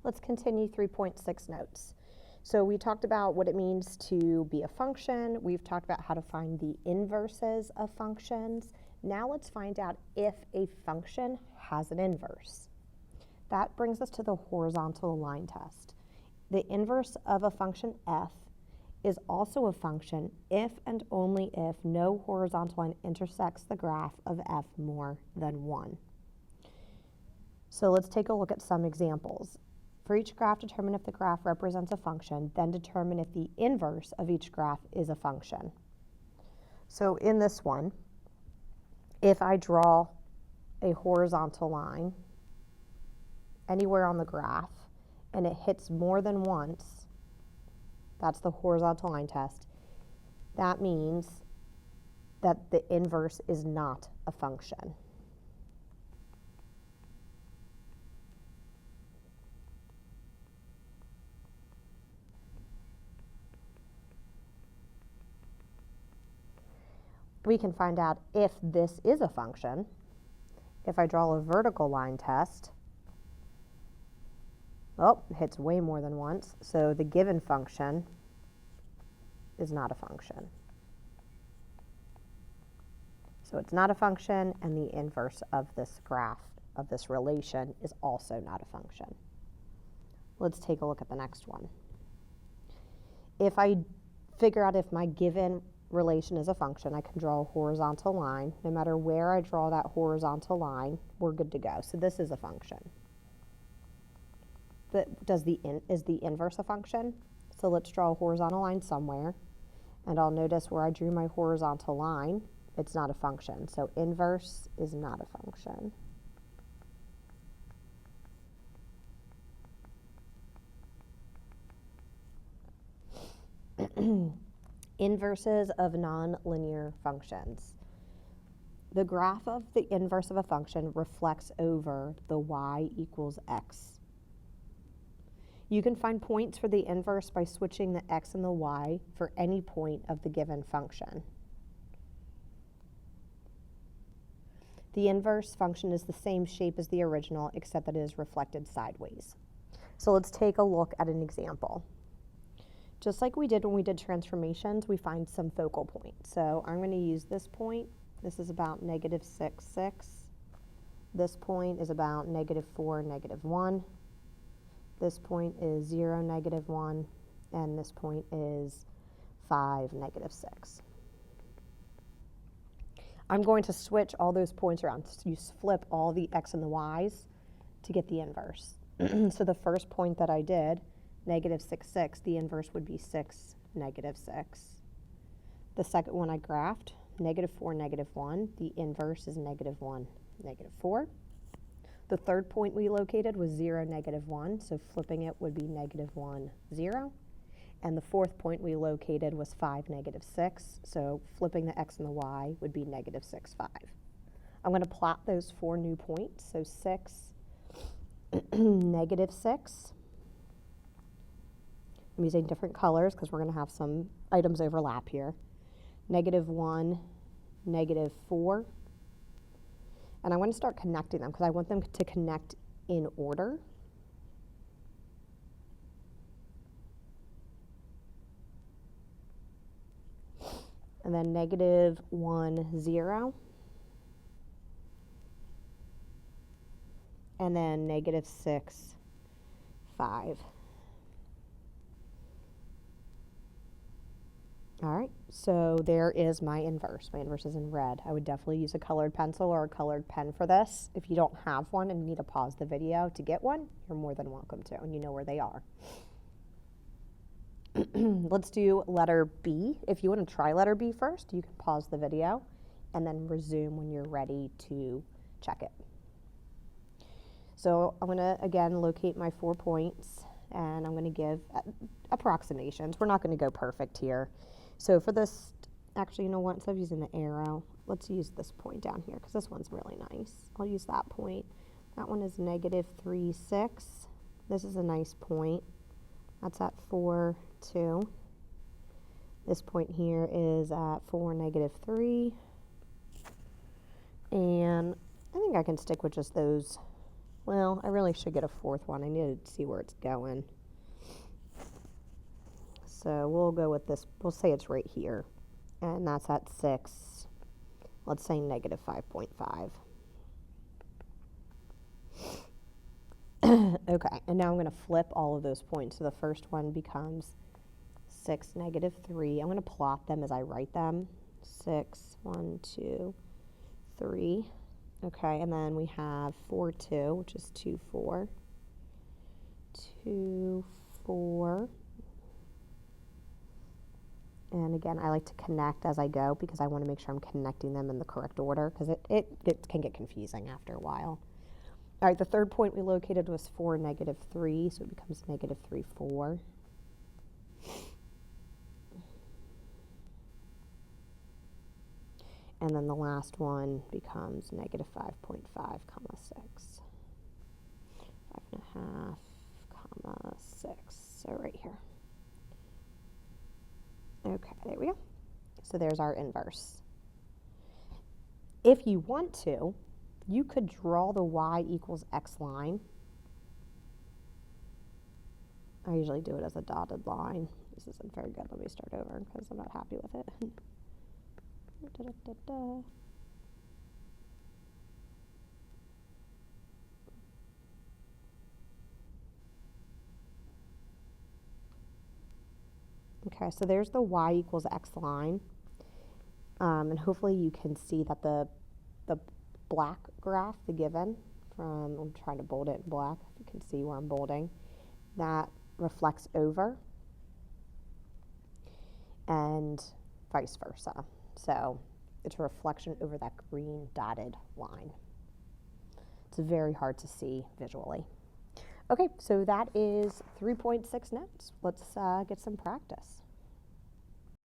Let's continue 3.6 notes. So we talked about what it means to be a function. We've talked about how to find the inverses of functions. Now let's find out if a function has an inverse. That brings us to the horizontal line test. The inverse of a function f is also a function if and only if no horizontal line intersects the graph of f more than 1. So let's take a look at some examples. For each graph, determine if the graph represents a function, then determine if the inverse of each graph is a function. So in this one, if I draw a horizontal line anywhere on the graph and it hits more than once, that's the horizontal line test, that means that the inverse is not a function. We can find out if this is a function. If I draw a vertical line test, oh, it hits way more than once, so the given function is not a function. So it's not a function, and the inverse of this graph, of this relation, is also not a function. Let's take a look at the next one. If I figure out if my given relation is a function, I can draw a horizontal line. No matter where I draw that horizontal line, we're good to go. So this is a function. But is the inverse a function? So let's draw a horizontal line somewhere, and I'll notice where I drew my horizontal line, it's not a function. So inverse is not a function. Inverses of nonlinear functions. The graph of the inverse of a function reflects over the y equals x. You can find points for the inverse by switching the x and the y for any point of the given function. The inverse function is the same shape as the original, except that it is reflected sideways. So let's take a look at an example. Just like we did when we did transformations, we find some focal point. So I'm going to use this point. This is about -6, 6. This point is about -4, -1. This point is 0, -1. And this point is 5, -6. I'm going to switch all those points around. So you flip all the x and the y's to get the inverse. So the first point that I did, -6, 6, the inverse would be 6, -6. The second one I graphed, -4, -1, the inverse is -1, -4. The third point we located was 0, -1, so flipping it would be -1, 0. And the fourth point we located was 5, -6, so flipping the x and the y would be -6, 5. I'm going to plot those 4 new points, so 6, -6. I'm using different colors because we're going to have some items overlap here. -1, -4. And I'm going to start connecting them because I want them to connect in order. And then -1, 0. And then -6, 5. All right, so there is my inverse. My inverse is in red. I would definitely use a colored pencil or a colored pen for this. If you don't have one and need to pause the video to get one, you're more than welcome to, and you know where they are. Let's do letter B. If you want to try letter B first, you can pause the video and then resume when you're ready to check it. So I'm going to, again, locate my 4 points, and I'm going to give approximations. We're not going to go perfect here. So for this, actually, you know what, instead of using the arrow, let's use this point down here because this one's really nice. I'll use that point. That one is -3, 6. This is a nice point. That's at 4, 2. This point here is at 4, -3. And I think I can stick with just those Well, I really should get a fourth one. I need to see where it's going. So we'll go with this. We'll say it's right here. And that's at 6. Let's say negative 5.5. Okay, and now I'm going to flip all of those points. So the first one becomes 6, negative 3. I'm going to plot them as I write them. 6, 1, 2, 3. Okay, and then we have 4, 2, which is 2, 4. 2, 4. And again, I like to connect as I go because I want to make sure I'm connecting them in the correct order because it can get confusing after a while. All right, the third point we located was 4, negative 3, so it becomes negative 3, 4. And then the last one becomes negative 5.5, comma 6. 5.5, comma 6, so right here. Okay, there we go. So there's our inverse. If you want to, you could draw the y equals x line. I usually do it as a dotted line. This isn't very good. Let me start over because I'm not happy with it. Da, da, da, da. Okay, so there's the y equals x line. And hopefully you can see that the black graph, the given, I'm trying to bold it in black, if you can see where I'm bolding, that reflects over and vice versa. So it's a reflection over that green dotted line. It's very hard to see visually. Okay, so that is 3.6 notes. Let's get some practice.